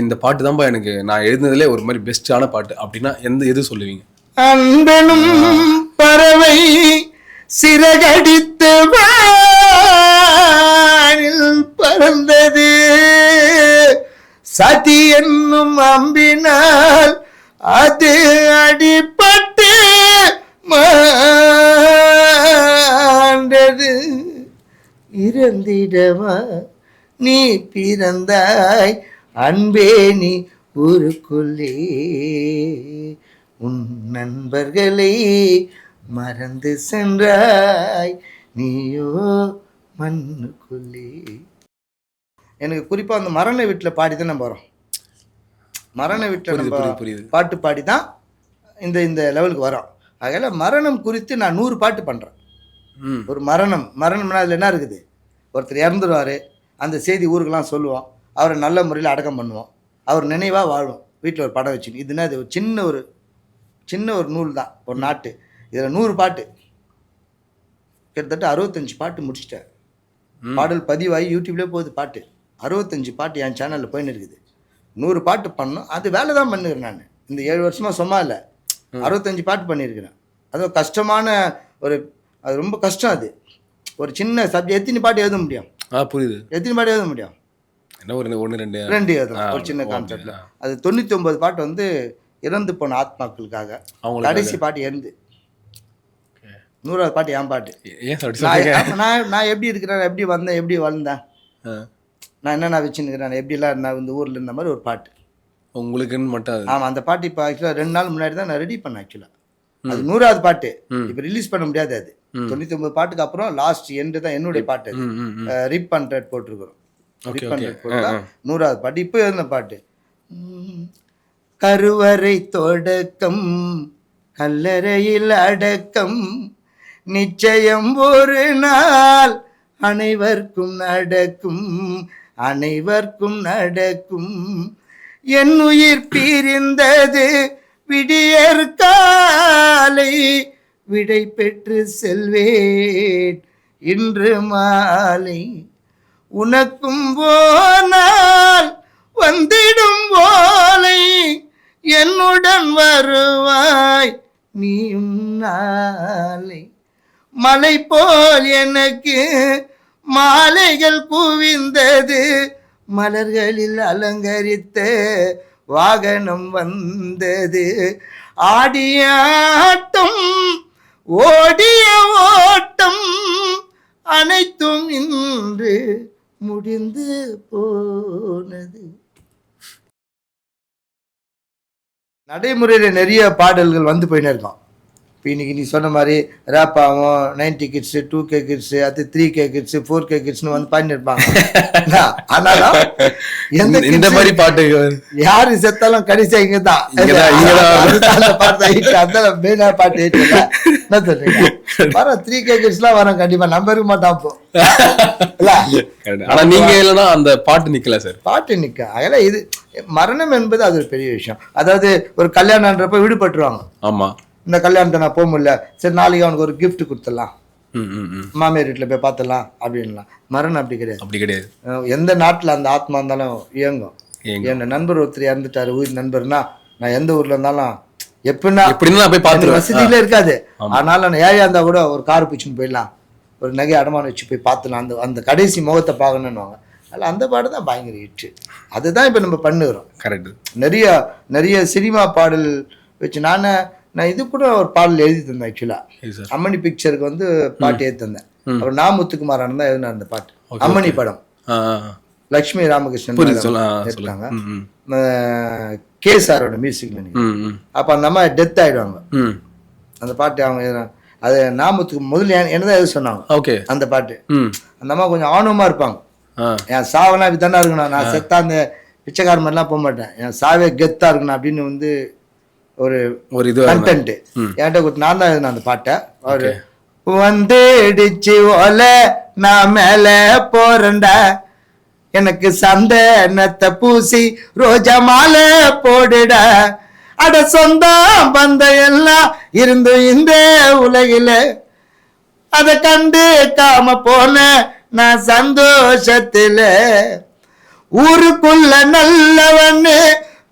இந்த பாட்டு தான்ப்பா எனக்கு நான் எழுதுனதுல ஒரு மாதிரி பெஸ்டான பாட்டு அப்படின்னா எது சொல்லுவீங்க? அன்பனும் பறவை சிறகடித்து பறந்தது, சதி என்னும் அம்பினால் அது அடிபட்டு மாண்டது, இறந்திடவா நீ பிறந்தாய் அன்பே நீ ஊருக்குள்ளே, உன் நண்பர்களை மறந்து சென்றாய் நீயோ மண்ணுக்குள்ளே. எனக்கு குறிப்பா அந்த மரண வீட்டில் பாடி தான் நம்ம வரோம். மரண வீட்டில் நம்ம பாட்டு பாடி தான் இந்த லெவலுக்கு வரோம். அதனால மரணம் குறித்து நான் 100 பாட்டு பண்றேன். ஒரு மரணம்னா அதுல என்ன இருக்குது? ஒருத்தர் இறந்துருவாரு, அந்த செய்தி ஊருக்கெல்லாம் சொல்லுவோம், அவரை நல்ல முறையில் அடக்கம் பண்ணுவோம், அவர் நினைவாக வாழும். வீட்டில் ஒரு படம் வச்சு, இதுனா இது சின்ன ஒரு நூல் தான், ஒரு நாட்டு. இதில் 100 பாட்டு, கிட்டத்தட்ட 65 பாட்டு முடிச்சிட்டேன். பாடல் பதிவாகி யூடியூப்லேயே போகுது பாட்டு. 65 பாட்டு என் சேனலில் போயின்னு இருக்குது. 100 பாட்டு பண்ணோம். அது வேலை தான் பண்ணுறேன் நான். இந்த 7 வருஷமாக சும்மா இல்லை, 65 பாட்டு பண்ணியிருக்கிறேன். அதுவும் கஷ்டமான அது ரொம்ப கஷ்டம். அது ஒரு சின்ன சப்ஜெக்ட். எத்தனை பாட்டு எழுத முடியும்? புரியுது. எத்தனை பாட்டு எழுத முடியும்? என்ன ஒரு 1-2 எழுதலாம் ஒரு சின்ன கான்செப்ட்ல. அது 99 பாட்டு வந்து இறந்து போன ஆத்மாக்களுக்காக. கடைசி பாட்டு இறந்து 100வது பாட்டு என் பாட்டு. நான் எப்படி இருக்கிறேன், எப்படி வந்தேன், எப்படி வளர்ந்தேன், நான் என்னென்ன வச்சுருக்கிறேன், எப்படிலாம் நான் இந்த ஊரில் இருந்த மாதிரி ஒரு பாட்டு உங்களுக்குன்னு மட்டும். ஆமாம், அந்த பாட்டு இப்போ ஆக்சுவலாக 2 நாள் முன்னாடி தான் நான் ரெடி பண்ணேன். ஆக்சுவலாக அது 100வது பாட்டு. இப்போ ரிலீஸ் பண்ண முடியாது. அது 99 பாட்டுக்கு அப்புறம் லாஸ்ட் எண்டு தான் என்னுடைய பாட்டு. ரிப் 100 போட்டிருக்கிறோம். ரிப் 100 போட்டா 100வது பாட்டு. இப்போ இருந்த பாட்டு கருவறை தொடக்கம் கல்லறையில் அடக்கம் நிச்சயம் ஒரு நாள் அனைவருக்கும் நடக்கும் அனைவருக்கும் நடக்கும் என் உயிர் பிரிந்தது விடியற் காலை விடை பெற்று செல்வேன் இன்று மாலை உனக்கும் போனால் வந்திடும் போலை என்னுடன் வருவாய் நீயும் நாளை மலை போல் எனக்கு மாலைகள் குவிந்தது மலர்களில் அலங்கரித்த வாகனம் வந்தது ஆடிய ஆட்டம் ஓடிய ஓட்டம் அனைத்தும் இன்று முடிந்து போனது. நடைமுறையில் நிறைய பாடல்கள் வந்து போயின்னு இருக்கோம். இன்னைக்கு நீ சொன்ன மாதிரி ரேப் ஆகும் 90 கிட்ஸு 2K கிட்ஸு அது 3K கிட்ஸு 4K கிட்ஸ்னு வந்து பண்ணிருப்பாங்க. ஆனாலும் எந்த இந்த மாதிரி பாட்டு யாரு செத்தாலும் கடைசியா இங்கதான் மெயினா பாட்டு என்ன சொல்றீங்க? வர 3K கிட்ஸ் எல்லாம் வரும் கண்டிப்பா, நம்ம இருக்க மாட்டான் அப்போ. ஆனா நீங்க இல்லைன்னா அந்த பாட்டு நிக்கல சார். பாட்டு நிக்க அதெல்லாம் இது மரணம் என்பது அது ஒரு பெரிய விஷயம். அதாவது ஒரு கல்யாணம்ன்றப்ப விடுபட்டுருவாங்க. ஆமா, இந்த கல்யாணத்தை நான் போக முடியல, சரி நாளைக்கு அவனுக்கு ஒரு கிஃப்ட் கொடுத்துடலாம், மாமியார் வீட்டில் போய் பார்த்துடலாம் அப்படின்லாம். மரணம் அப்படி கிடையாது, அப்படி கிடையாது. எந்த நாட்டில் அந்த ஆத்மா இருந்தாலும் இயங்கும். என் நண்பர் ஒருத்தர் இறந்துட்டாரு, உயிர் நண்பர்னா நான் எந்த ஊர்ல இருந்தாலும் எப்படின்னா போய் பார்த்து வசதியில இருக்காது, ஆனாலும் நான் ஏழையா இருந்தா கூட ஒரு கார் பிடிச்சின்னு போயிடலாம், ஒரு நகை அடமானம் வச்சு போய் பார்த்துலாம், அந்த அந்த கடைசி முகத்தை பார்க்கணுன்னுவாங்க. அதில் அந்த பாடு தான் பயங்கர ஹிட்டு. அதுதான் இப்போ நம்ம பண்ணுகிறோம். கரெக்ட். நிறைய நிறைய சினிமா பாடல் வச்சு நான் இது கூட ஒரு பாடல் எழுதி தந்தேன். ஆக்சுவலாக அம்மணி பிக்சருக்கு வந்து பாட்டு எழுதி தந்தேன். அப்புறம் நான் முத்துக்குமாரான தான் எழுதினார் அந்த பாட்டு. அம்மணி படம் லக்ஷ்மி ராமகிருஷ்ணன் இருக்காங்க, கே சாரோட மியூசிக். அப்போ அந்த அம்மா டெத் ஆயிடுவாங்க. அந்த பாட்டு அவங்க அது நாமத்துக்கு முதல்ல என்னதான் எழுத சொன்னாங்க அந்த பாட்டு. அந்த அம்மா கொஞ்சம் ஆணவமா இருப்பாங்க. என் சாவெல்லாம் இப்படி தானே இருக்கணும், நான் செத்தா அந்த பிச்சைக்கார மாதிரிலாம் போக மாட்டேன், என் சாவே கெத்தா இருக்கணும் அப்படின்னு வந்து ஒரு இது கண்டென்ட் என்கிட்ட கொடுத்து நான் தான் எழுதினேன் அந்த பாட்டை. அவரு வந்துடுச்சு ஓல நான் மேல போறேன்டா, எனக்கு சந்தனத்தை பூசி ரோஜா மாலை போடுட, அட சொந்தம் பந்த எல்லாம் இருந்து இந்த உலகில அத கண்டு காம போன நான் சந்தோஷத்துல, ஊருக்குள்ள நல்லவன்னு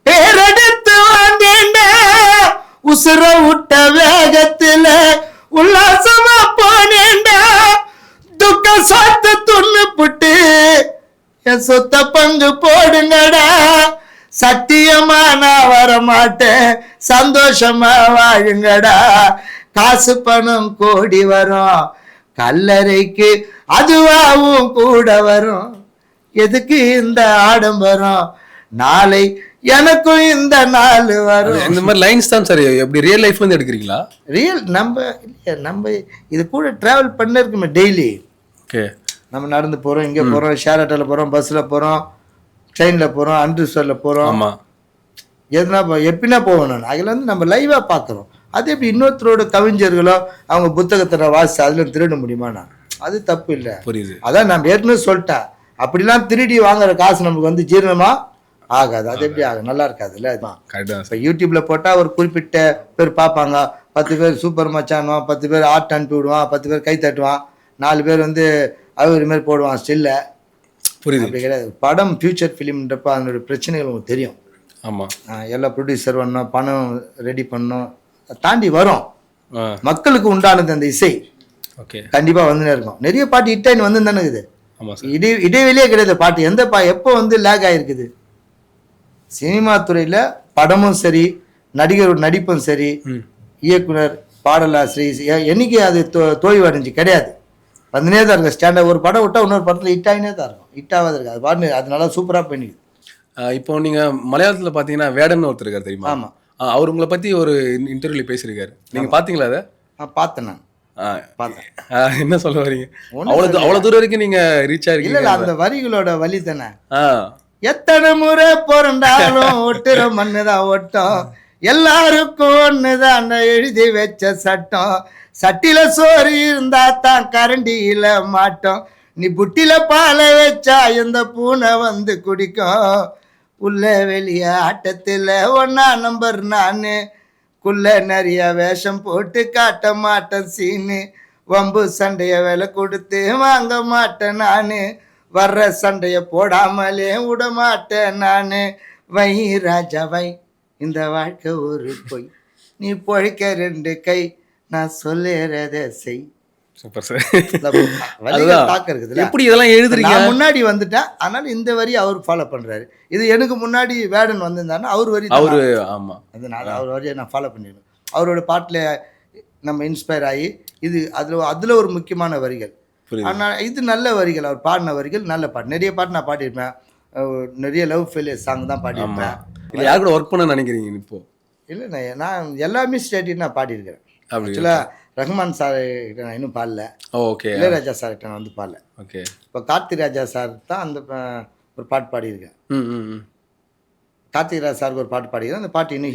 பேரெடுத்து வந்தேன்டா, உசுர விட்ட வேகத்துல உல்லாசமா போனேன்டா, துக்க சொத்த துண்ணு புட்டு என் சொத்த பங்கு போடுங்கடா, சத்தியமா நான் வர மாட்டேன் சந்தோஷமா வாழுங்கடா, காசு பணம் கோடி வரும் கல்லறைக்கு அதுவாவும் கூட வரும், எதுக்கு இந்த ஆடம்பரம் நாளை எனக்கும் இந்த நாள் வரும். இந்த மாதிரி லைன்ஸ் தான் சார் எப்படி ரியல் லைஃப்ல இருந்து எடுக்கிறீங்களா? ரியல் நம்ம இது கூட டிராவல் பண்ணிருக்குமே டெய்லி. ஓகே, நம்ம நடந்து போறோம், இங்க போறோம், ஷேர் ஆட்டோல போறோம், பஸ்ல போறோம், ட்ரெயின்ல போறோம், அன்ரிசர்வ்ல போறோம். ஆமா, எதுனா எப்படின்னா போகணும். அதில் வந்து நம்ம லைவா பாக்குறோம். அது எப்படி இன்னொருத்தரோட கவிஞர்களோ அவங்க புத்தகத்தை வாசிச்சு அதுல திருட முடியுமாண்ணா? அது தப்பு இல்லை. புரியுது. அதான் நான் ஏற்கனவே சொல்லிட்டேன், அப்படிலாம் திருடி வாங்குற காசு நமக்கு வந்து ஜீரணமா ஆகாது. அது எப்படி ஆகும்? நல்லா இருக்காது இல்ல. இப்போ யூடியூப்ல போட்டா ஒரு குறிப்பிட்ட பேர் பார்ப்பாங்க, 10 பேர் சூப்பர் மச்சானுவான், 10 பேர் ஆர்ட் அனுப்பி விடுவான், 10 பேர் கை தட்டுவான், 4 பேர் வந்து அவர் மாதிரி போடுவான் ஸ்டில்ல. புரியுது. அப்படி கிடையாது. படம் ஃபியூச்சர் ஃபிலிம்ன்றப்ப அதனுடைய பிரச்சனைகள் உங்களுக்கு தெரியும். ஆமா, எல்லா ப்ரொடியூசர் பண்ணணும், பணம் ரெடி பண்ணணும், தாண்டி வரும். மக்களுக்கு உண்டானது அந்த இசை கண்டிப்பா வந்துனே இருக்கும். நிறைய பாட்டு ஹிட் வந்து தானே இருக்குது. இடைவெளியே கிடையாது. பாட்டு எந்த எப்போ வந்து லேக் ஆயிருக்குது? சினிமா துறையில படமும் சரி, நடிகர் நடிப்பும் சரி, இயக்குனர், பாடலாசிரியர் என்னைக்கு அது தோய்வு அடைஞ்சு கிடையாது. வந்துனே தான் இருக்கு. ஸ்டாண்டர்ட் ஒரு படம் விட்டா இன்னொரு படத்துல ஹிட் ஆகினே தான் இருக்கும். ஹிட் ஆகாது இருக்கு. அது பாட்டு அதனால சூப்பரா பண்ணிக்குது. இப்போ நீங்க மலையாளத்துல பாத்தீங்கன்னா வேடன் ஒருத்தர் இருக்காரு தெரியுமா? ஆமா, அவர் உங்களை பத்தி ஒரு இன்டர்வியூல பேசியிருக்காரு. நீங்க பாத்தீங்களா? அதை பார்த்தேன் நான். என்ன சொல்ல வரீங்க? அவ்வளவு தூரம் வரைக்கும் நீங்க ரீச் ஆயிருக்கீங்க. இல்ல, அந்த வரிகளோட வலி தானே. எத்தனை முறை பிறந்தாலும் ஒட்டுற மண்ணுதான் ஒட்டம், எல்லாருக்கும் ஒண்ணுதான் எழுதி வச்ச சட்டம், சட்டில சோறு இருந்தா தான் கரண்டியில மாட்டோம், நீ புட்டில பால வச்சா இந்த பூனை வந்து குடிக்கும், உள்ள வெளிய ஆட்டத்துல ஒன்னா நம்பர் நானு, குள்ள நிறைய வேஷம் போட்டு காட்ட மாட்டேன் சீனு, வம்பு சண்டைய விலை கொடுத்து வாங்க மாட்டேன் நானு, வர்ற சண்டைய போடாமலே விட மாட்டேன் நானு, வை ராஜா வை இந்த வாழ்க்கை ஒரு பொய், நீ பொழைக்க 2 கை, நான் சொல்லுறத செய். Super sir. தாக்கம் இருக்குது. எப்படி இதெல்லாம் எழுதுறீங்க? நான் முன்னாடி வந்துட்டேன், அதனால இந்த வரி அவர் ஃபாலோ பண்றாரு. இது எனக்கு முன்னாடி வேடன் வந்திருந்தாருன்னா அவர் வரி ஆமா, அதனால அவர் வரியை நான் ஃபாலோ பண்ணிடுவேன். அவரோட பாட்டுல நம்ம இன்ஸ்பயர் ஆகி இது அதுல ஒரு முக்கியமான வரிகள். ஆனால் இது நல்ல வரிகள், அவர் பாடின வரிகள் நல்ல பாட்டு. நிறைய பாட்டு நான் பாடியிருப்பேன், நிறைய லவ் ஃபெயிலியர் சாங் தான் பாடியிருப்பேன். இல்லை யார் கூட ஒர்க் பண்ண நினைக்கிறீங்க இப்போ? இல்லை, நான் எல்லாமே ஸ்டேட்டில் நான் பாடியிருக்கிறேன். அப்படி ஆக்சுவலாக ரஹ்மான் சார் கிட்ட நான் இன்னும் பாடல, ஓகே இளையராஜா சார் கிட்ட நான் வந்து பாடல. ஓகே. இப்போ கார்த்திக் ராஜா சார் தான் அந்த ஒரு பாட்டு பாடியிருக்கேன். ம் ம் ம். கார்த்திக் ராஜா சாருக்கு ஒரு பாட்டு பாடிக்கிறேன். அந்த பாட்டு இன்னும்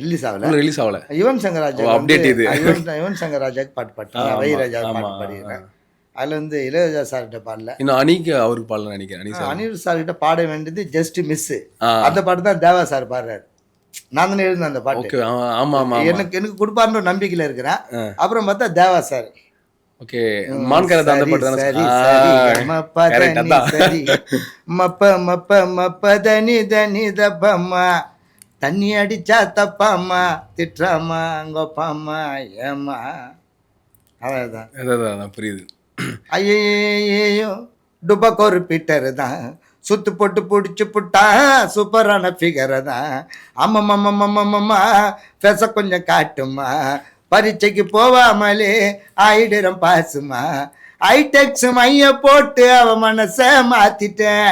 ரிலீஸ் ஆகல. இன்னும் ரிலீஸ் ஆகல. யுவன் சங்கர் ராஜா அப்டேட் இது. யுவன் சங்கர் ராஜாக்கு பாட்டு பாட்டேன், வை ராஜா பாட்டு பாடிக்கிறேன். அதில் வந்து இளையராஜா சார்கிட்ட பாடல. இன்னும் அணிக்கு அவருக்கு பாடல நினைக்கிறேன். அனில் சார்கிட்ட பாட வேண்டியது ஜஸ்ட் மிஸ். அந்த பாட்டு தான் தேவா சார் பாடுறாரு. நான் தானே எழுதினேன் அந்த பாட்டு. ஓகே. ஆமா ஆமா. எனக்கு கொடுப்பாருன்ற நம்பிக்கையில் இருக்கிறேன். அப்புறம் பார்த்தா தேவா சார். ஓகே. மான்கரத் அந்த பாட்டு தான. சரி சரி மப்ப தனி சரி மப்ப மப்ப மப்ப தனி தனி தப்பம்மா தண்ணி அடிச்சா தப்பாம்மா திட்டுறாமா கோப்பாம்மா ஏமா. அவ்வளோதான். அதான் புரியுது. ஐயோ டுபக்கொரு பீட்டர் தான் சுத்து போட்டு பிடிச்சி புட்டா சூப்பரான ஃபிகரை தான். ஆமாம்மா பேச கொஞ்சம் காட்டுமா பரீட்சைக்கு போவாமலே ஆயிடுறோம் பாசுமா. ஐடெக்ஸ் மைய போட்டு அவ மனச மாத்திட்டேன்.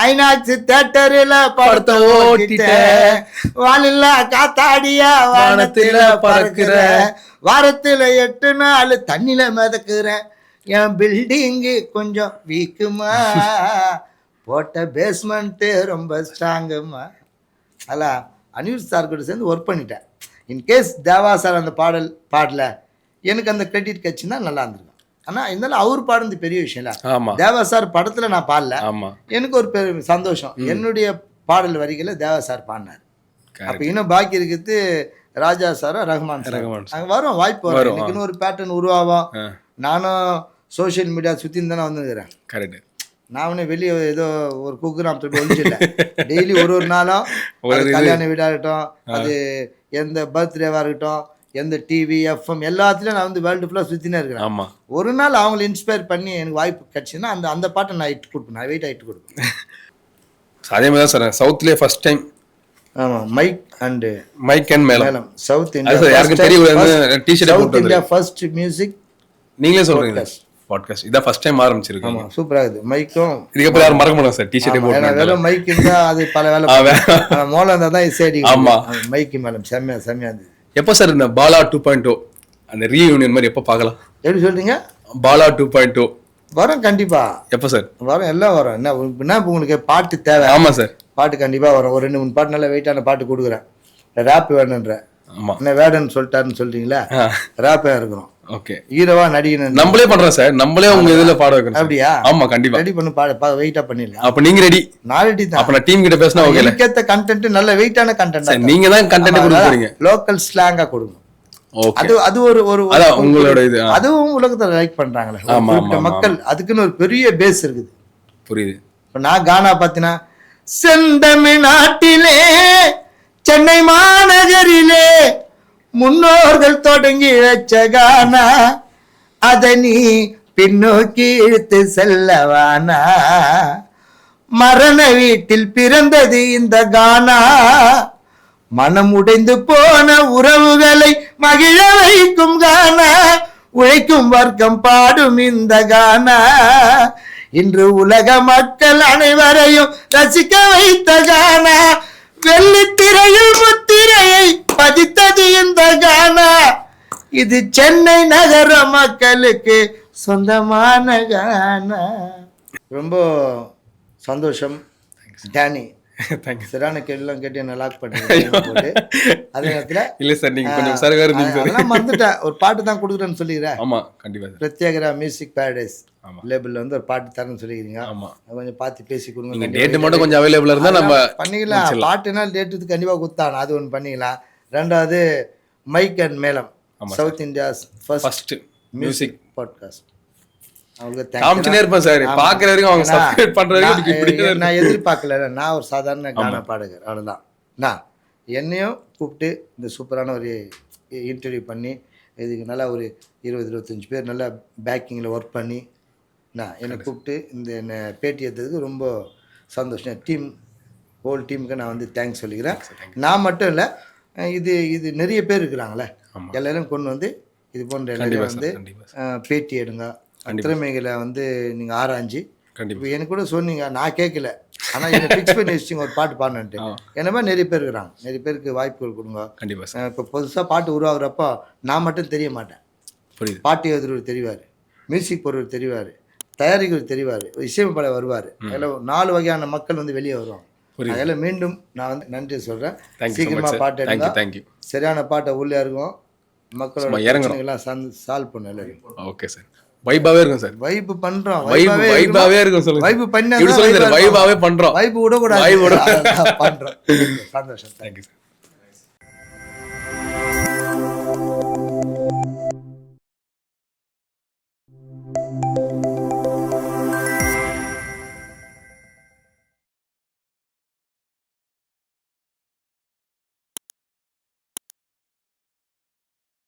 ஐநாக்ஸ் தியேட்டர்ல படத்தை ஓட்டிட்டேன். வாலில்லா காத்தாடியா வானத்துல பறக்குற வாரத்துல 8 நாள் தண்ணில மிதக்குறேன். என் பில்டிங்கு கொஞ்சம் வீக்குமா போட்ட பேஸ்மெண்ட்டு ரொம்ப ஸ்ட்ராங்குமா. அல்ல அனில் சார் கூட சேர்ந்து ஒர்க் பண்ணிட்டேன். இன்கேஸ் தேவா சார் அந்த பாடல எனக்கு அந்த கிரெடிட் கட்சின்னா நல்லா இருந்திருக்கும். ஆனால் இருந்தாலும் அவர் பாடுறது பெரிய விஷயம் இல்லை. தேவா சார் படத்தில் நான் பாடல, எனக்கு ஒரு பெரிய சந்தோஷம். என்னுடைய பாடல் வரிகளை தேவா சார் பாடினார். அப்போ இன்னும் பாக்கி இருக்குது ராஜா சாரோ ரஹ்மான் சார். அங்கே வரும் வாய்ப்பு வரும். எனக்கு இன்னும் ஒரு பேட்டர்ன் உருவாகும். நானும் சோஷியல் மீடியா சுற்றி தானே வந்துருக்கிறேன். கரெக்டு. நான் வெளியே ஏதோ ஒரு குக்குராம் போய் ஒழிச்சில்லை. டெய்லி ஒரு நாளும் கல்யாண வீடாக இருக்கட்டும், அது எந்த பர்த்டேவாக இருக்கட்டும், எந்த டிவி எஃப்எம் எல்லாத்துலேயும் நான் வந்து வேர்ல்டு ஃபுல்லாக சுற்றினே இருக்கிறேன். ஒரு நாள் அவங்கள இன்ஸ்பயர் பண்ணி எனக்கு வாய்ப்பு கிடச்சின்னா அந்த பாட்டை நான் இட்டு கொடுப்பேன். நான் வெயிட்டாக இட்டு கொடுப்பேன். அதே மாதிரி தான் சார் சவுத்லேயே ஃபர்ஸ்ட் டைம். ஆமாம், மைக் அண்ட் மேலம் சவுத் இந்தியா ஃபர்ஸ்ட் மியூசிக். நீங்களே சொல்கிறீங்க பாட்காஸ்ட் இதான் ஃபர்ஸ்ட் டைம் ஆரம்பிச்சிருக்கோம். சூப்பரா இருக்குது. மைக்கும் இதுக்கப்புறம் யாரும் மறக்க மாட்டாங்க சார். டிஷர்ட்டே போட்டு வெறும் மைக் இருந்தா அது பல வேலை மோளம் இருந்தா தான் இசைடி. ஆமா, மைக்கு மேலம் செம்மையா இருந்தது. எப்போ சார் இந்த பாலா 2.0 அந்த ரீயூனியன் மாதிரி எப்போ பார்க்கலாம்? எப்படி சொல்றீங்க? பாலா 2.0 வரும் கண்டிப்பா. எப்போ சார் வரும்? எல்லாம் வரும். என்ன உங்களுக்கு பாட்டு தேவை? ஆமா சார், பாட்டு கண்டிப்பா வரும். ஒரு 2-3 பாட்டு நல்ல வெயிட்டான பாட்டு கொடுக்குறேன். ரேப் வேணுன்ற என்ன வேடன்னு சொல்லிட்டாருன்னு சொல்றீங்களா? ரேப்பா இருக்கிறோம். ஓகே, ஹீரோவா நடிகணும் நம்மளே பண்றோம் சார். நம்மளே உங்க இதுல பாட வைக்கணும். அப்படியா? ஆமா கண்டிப்பா ரெடி பண்ணி பாட வெயிட்டா பண்ணிடலாம். அப்ப நீங்க ரெடி? நான் ரெடி தான். அப்ப நான் டீம் கிட்ட பேசினா ஓகே. எனக்கேத்த கண்டென்ட் நல்ல வெயிட்டான கண்டென்ட் நீங்க தான் கண்டென்ட் கொடுக்குறீங்க. லோக்கல் ஸ்லாங்கா கொடுங்க. ஓகே, அது ஒரு உங்களோட இது. அதுவும் உலகத்துல லைக் பண்றாங்களே மக்கள். அதுக்குன்னு ஒரு பெரிய பேஸ் இருக்குது. புரியுது. இப்ப நான் கானா பாத்தினா செந்தமிழ்நாட்டிலே சென்னை மாநகரிலே முன்னோர்கள் தொடங்கி வச்ச கானா அதை நீ பின்னோக்கி இழுத்து செல்லவானா. மரண வீட்டில் பிறந்தது இந்த கானா. மனம் உடைந்து போன உறவுகளை மகிழ வைக்கும் கானா. உழைக்கும் வர்க்கம் பாடும் இந்த கானா. இன்று உலக மக்கள் அனைவரையும் ரசிக்க வைத்த கானா. வெள்ளித்திரையில் முத்திரையை பதித்தது இந்த கானா. இது சென்னை நகர மக்களுக்கு சொந்தமான கானா. ரொம்ப சந்தோஷம் டேனி. சரியான கேள்விலாம் கேட்டு என்ன லாக் பண்ணிட்டு அதே நேரத்தில் இல்ல சார், நீங்க கொஞ்சம் சரியா இருந்தீங்க சார். நான் மறந்துட்டேன். ஒரு பாட்டு தான் கொடுக்குறேன்னு சொல்லிக்கிறேன். ஆமா கண்டிப்பா. பிரத்யேகரா மியூசிக் பேரடைஸ் லேபிள்ல வந்து ஒரு பாட்டு தரேன்னு சொல்லிக்கிறீங்க. ஆமா, கொஞ்சம் பார்த்து பேசி கொடுங்க. டேட் மட்டும் கொஞ்சம் அவைலபிளா இருந்தா நம்ம பண்ணிக்கலாம். பாட்டுனா டேட்டு கண்டிப்பா கொடுத்தாங்க, அது ஒன்று பண்ணிக்கலாம். ரெண்டாவது மைக் அண்ட் மேலம் south India's first music podcast. நான் எதிர்பார்க்கல. நான் ஒரு சாதாரண கான பாடகர், அவ்வளோதான். நான் என்னையும் கூப்பிட்டு இந்த சூப்பரான ஒரு இன்டர்வியூ பண்ணி இதுக்கு நல்லா ஒரு 20-25 பேர் நல்லா பேக்கிங்கில் ஒர்க் பண்ணி என்னை கூப்பிட்டு இந்த பேட்டி எடுத்ததுக்கு ரொம்ப சந்தோஷம். ஹோல் டீமுக்கு நான் வந்து தேங்க்ஸ் சொல்லிக்கிறேன். நான் மட்டும் இல்லை, இது நிறைய பேர் இருக்கிறாங்களே, எல்லாரும் கொண்டு வந்து இது போன்ற எல்லாரும் வந்து பேட்டி எடுங்க, திறமைகளை வந்து நீங்கள் ஆராய்ஞ்சி. இப்போ எனக்கு கூட சொன்னீங்க, நான் கேட்கல, ஆனால் இதை ஃபிக்ஸ் பண்ணி வச்சுங்க ஒரு பாட்டு பாடணுன்ட்டு. என்ன மாதிரி நிறைய பேர் இருக்கிறாங்க, நிறைய பேருக்கு வாய்ப்புகள் கொடுங்க. கண்டிப்பா சார். இப்போ புதுசாக பாட்டு உருவாகிறப்போ நான் மட்டும் தெரிய மாட்டேன். புரியுது. பாட்டு எழுதுறவர் தெரிவார், மியூசிக் போடுறவர் தெரிவார், தயாரிக்கிறவர் தெரிவார், இசையமைப்பாளர் வருவார். அதில் 4 வகையான மக்கள் வந்து வெளியே வருவாங்க. அதில் மீண்டும் நான் வந்து நன்றி சொல்கிறேன். சீக்கிரமாக பாட்டு எடுங்க, சரியான பாட்டை உள்ளே இருக்கும், மக்களோட பிரச்சனைகள்லாம் சால்வ் பண்ண எல்லாரும். Okay sir. வைபாவே இருக்கும் சார். வைப் பண்றோம், வைபாவே இருக்கும். சொல்லுங்க. வைப் பண்ணா இப்படி சொல்லுங்க சார். வைபாவே பண்றோம். வைப் விடக்கூடாது. வைப் விட பண்றோம். சந்தோஷம். Thank you sir.